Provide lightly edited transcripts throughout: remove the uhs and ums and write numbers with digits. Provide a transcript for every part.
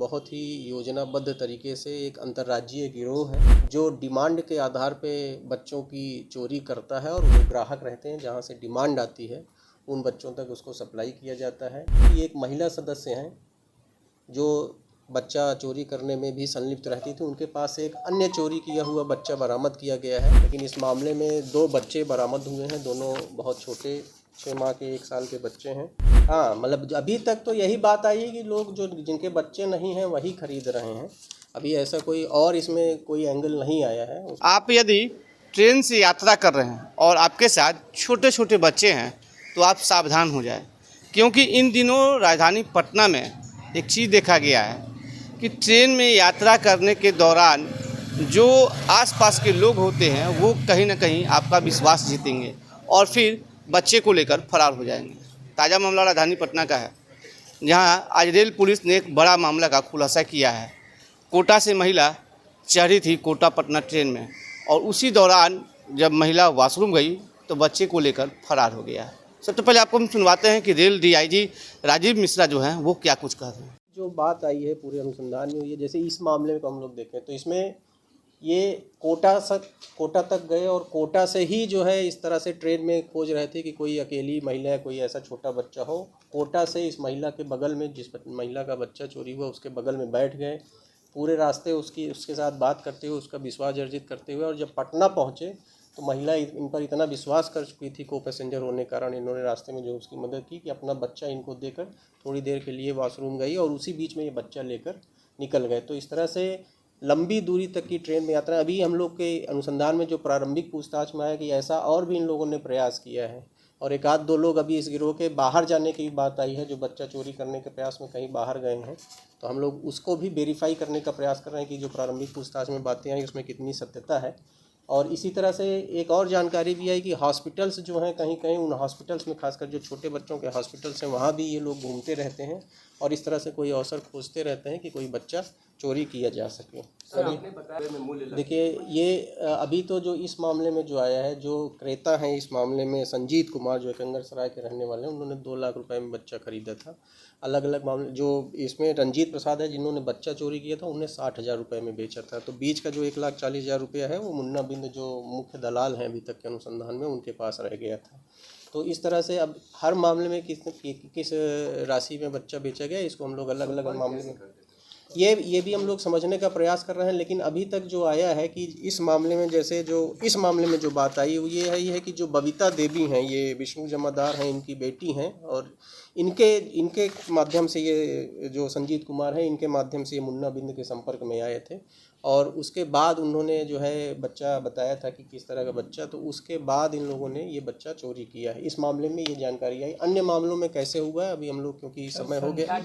बहुत ही योजनाबद्ध तरीके से एक अंतर्राज्यीय गिरोह है जो डिमांड के आधार पे बच्चों की चोरी करता है और वो ग्राहक रहते हैं जहां से डिमांड आती है उन बच्चों तक उसको सप्लाई किया जाता है। ये एक महिला सदस्य हैं जो बच्चा चोरी करने में भी संलिप्त रहती थी। उनके पास एक अन्य चोरी किया हुआ बच्चा बरामद किया गया है, लेकिन इस मामले में 2 बच्चे बरामद हुए हैं। दोनों बहुत छोटे 6 माह के 1 साल के बच्चे हैं। हाँ, मतलब अभी तक तो यही बात आई है कि लोग जो जिनके बच्चे नहीं हैं वही खरीद रहे हैं। अभी ऐसा कोई और इसमें कोई एंगल नहीं आया है। आप यदि ट्रेन से यात्रा कर रहे हैं और आपके साथ छोटे छोटे बच्चे हैं तो आप सावधान हो जाएं, क्योंकि इन दिनों राजधानी पटना में एक चीज़ देखा गया है कि ट्रेन में यात्रा करने के दौरान जो आसपास के लोग होते हैं वो कहीं ना कहीं आपका विश्वास जीतेंगे और फिर बच्चे को लेकर फरार हो जाएंगे। ताज़ा मामला राजधानी पटना का है, जहां आज रेल पुलिस ने एक बड़ा मामला का खुलासा किया है। कोटा से महिला चढ़ी थी कोटा पटना ट्रेन में और उसी दौरान जब महिला वॉशरूम गई तो बच्चे को लेकर फरार हो गया है। सबसे पहले आपको हम सुनवाते हैं कि रेल डीआईजी राजीव मिश्रा जो हैं वो क्या कुछ कह रहे हैं। जो बात आई है पूरे अनुसंधान में, ये जैसे इस मामले को हम लोग देखें तो इसमें ये कोटा तक गए और कोटा से ही जो है इस तरह से ट्रेन में खोज रहे थे कि कोई अकेली महिला है, कोई ऐसा छोटा बच्चा हो। कोटा से इस महिला के बगल में, जिस महिला का बच्चा चोरी हुआ उसके बगल में बैठ गए, पूरे रास्ते उसके साथ बात करते हुए, उसका विश्वास अर्जित करते हुए, और जब पटना पहुँचे तो महिला इन पर इतना विश्वास कर चुकी थी को पैसेंजर होने के कारण, इन्होंने रास्ते में जो उसकी मदद की कि अपना बच्चा इनको देकर थोड़ी देर के लिए वॉशरूम गई और उसी बीच में ये बच्चा लेकर निकल गए। तो इस तरह से लंबी दूरी तक की ट्रेन में यात्रा, अभी हम लोग के अनुसंधान में जो प्रारंभिक पूछताछ में आया कि ऐसा और भी इन लोगों ने प्रयास किया है और 1-2 लोग अभी इस गिरोह के बाहर जाने की बात आई है, जो बच्चा चोरी करने के प्रयास में कहीं बाहर गए हैं। तो हम लोग उसको भी वेरीफाई करने का प्रयास कर रहे हैं कि जो प्रारंभिक पूछताछ में बातें आई उसमें कितनी सत्यता है। और इसी तरह से एक और जानकारी भी आई कि हॉस्पिटल्स जो हैं, कहीं कहीं उन हॉस्पिटल्स में, खासकर जो छोटे बच्चों के हॉस्पिटल्स हैं, वहाँ भी ये लोग घूमते रहते हैं और इस तरह से कोई अवसर खोजते रहते हैं कि कोई बच्चा चोरी किया जा सके। देखिए, ये अभी तो जो इस मामले में जो आया है, जो क्रेता हैं इस मामले में संजीत कुमार, जो एकंगरसराय के रहने वाले हैं, उन्होंने 2 लाख रुपए में बच्चा खरीदा था। अलग अलग मामले, जो इसमें रंजीत प्रसाद है जिन्होंने बच्चा चोरी किया था, उन्हें 60,000 रुपये में बेचा था। तो बीच का जो 1,40,000 रुपया है वो मुन्ना बिंद जो मुख्य दलाल हैं अभी तक के अनुसंधान में, उनके पास रह गया था। तो इस तरह से अब हर मामले में किस राशि में बच्चा बेचा गया, इसको हम लोग अलग अलग मामले में ये भी हम लोग समझने का प्रयास कर रहे हैं। लेकिन अभी तक जो आया है कि इस मामले में, जैसे जो इस मामले में जो बात आई वो ये है कि जो बबीता देवी हैं, ये विष्णु जमादार हैं, इनकी बेटी हैं और इनके माध्यम से, ये जो संजीत कुमार हैं, इनके माध्यम से ये मुन्ना बिंद के संपर्क में आए थे और उसके बाद उन्होंने जो है बच्चा बताया था कि किस तरह का बच्चा, तो उसके बाद इन लोगों ने ये बच्चा चोरी किया है। इस मामले में ये जानकारी आई। अन्य मामलों में कैसे हुआ है अभी हम लोग, क्योंकि समय हो गया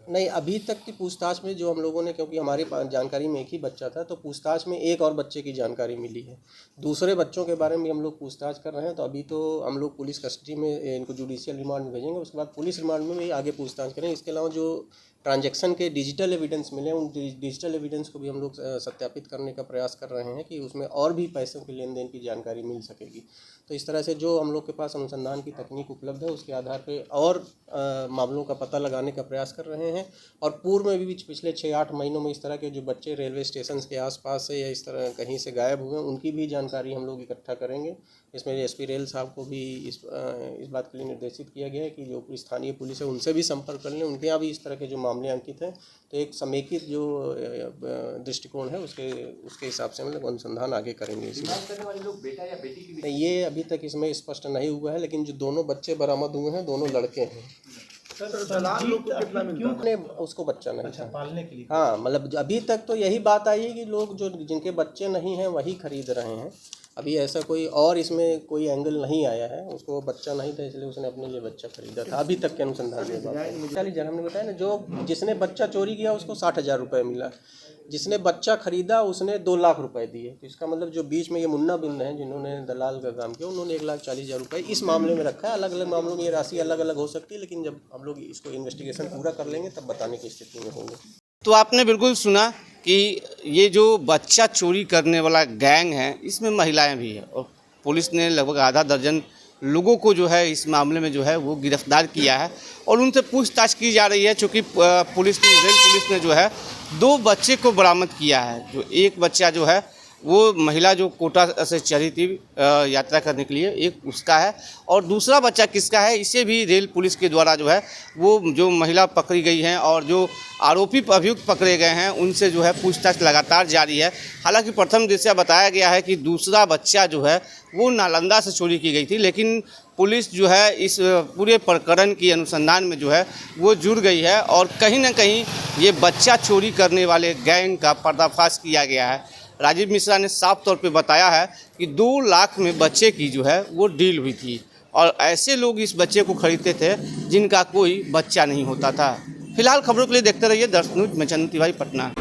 नहीं, अभी तक की पूछताछ में जो हम लोगों ने, क्योंकि हमारी जानकारी में एक ही बच्चा था, तो पूछताछ में एक और बच्चे की जानकारी मिली है। दूसरे बच्चों के बारे में हम लोग पूछताछ कर रहे हैं। तो अभी तो हम लोग पुलिस कस्टडी में इनको जुडिशियल रिमांड में भेजेंगे, उसके बाद पुलिस रिमांड में भी आगे पूछताछ करेंगे। इसके अलावा जो ट्रांजैक्शन के डिजिटल एविडेंस मिले, उन डिजिटल एविडेंस को भी हम लोग सत्यापित करने का प्रयास कर रहे हैं कि उसमें और भी पैसों के लेन देन की जानकारी मिल सकेगी। तो इस तरह से जो हम लोग के पास अनुसंधान की तकनीक उपलब्ध है उसके आधार पे और मामलों का पता लगाने का प्रयास कर रहे हैं। और पूर्व में भी पिछले 6-8 महीनों में इस तरह के जो बच्चे रेलवे स्टेशन के आसपास से या इस तरह कहीं से गायब हुए, उनकी भी जानकारी हम लोग इकट्ठा करेंगे। इसमें एसपी रेल साहब को भी इस बात के लिए निर्देशित किया गया है कि जो स्थानीय पुलिस है उनसे भी संपर्क कर लें, उनके यहाँ भी इस तरह के जो मामले अंकित हैं। तो एक समेकित जो दृष्टिकोण है उसके हिसाब से हम लोग अनुसंधान आगे करेंगे। इसमें ये अभी तक इसमें स्पष्ट नहीं हुआ है, लेकिन जो दोनों बच्चे बरामद हुए हैं दोनों लड़के हैं। उसको बच्चा नहीं था पालने के लिए। हाँ, मतलब अभी तक तो यही बात आई है कि लोग जो जिनके बच्चे नहीं हैं वही खरीद रहे हैं। अभी ऐसा कोई और इसमें कोई एंगल नहीं आया है। उसको बच्चा नहीं था इसलिए उसने अपने लिए बच्चा खरीदा था। अभी तक के अनुसंधान में बात 40,000 हमने बताया ना, जो जिसने बच्चा चोरी किया उसको 60,000 रुपये मिला, जिसने बच्चा खरीदा उसने 2 लाख रुपए दिए। तो इसका मतलब जो बीच में ये मुन्ना बिंद हैं जिन्होंने दलाल का काम किया, उन्होंने 1,40,000 रुपये इस मामले में रखा है। अलग अलग मामलों में ये राशि अलग अलग हो सकती है, लेकिन जब हम लोग इसको इन्वेस्टिगेशन पूरा कर लेंगे तब बताने की स्थिति में होंगे। तो आपने बिल्कुल सुना कि ये जो बच्चा चोरी करने वाला गैंग है इसमें महिलाएं भी है और पुलिस ने लगभग आधा दर्जन लोगों को जो है इस मामले में जो है वो गिरफ्तार किया है और उनसे पूछताछ की जा रही है। चूँकि रेल पुलिस ने जो है 2 बच्चे को बरामद किया है। जो एक बच्चा जो है वो महिला जो कोटा से चली थी यात्रा करने के लिए, एक उसका है, और दूसरा बच्चा किसका है इसे भी रेल पुलिस के द्वारा जो है वो जो महिला पकड़ी गई हैं और जो आरोपी अभियुक्त पकड़े गए हैं उनसे जो है पूछताछ लगातार जारी है। हालांकि प्रथम दृष्टया बताया गया है कि दूसरा बच्चा जो है वो नालंदा से चोरी की गई थी, लेकिन पुलिस जो है इस पूरे प्रकरण की अनुसंधान में जो है वो जुड़ गई है और कहीं ना कहीं ये बच्चा चोरी करने वाले गैंग का पर्दाफाश किया गया है। राजीव मिश्रा ने साफ तौर पे बताया है कि 2 लाख में बच्चे की जो है वो डील हुई थी और ऐसे लोग इस बच्चे को खरीदते थे जिनका कोई बच्चा नहीं होता था। फिलहाल खबरों के लिए देखते रहिए दर्शक न्यूज। मैं चंदन तिवारी, पटना।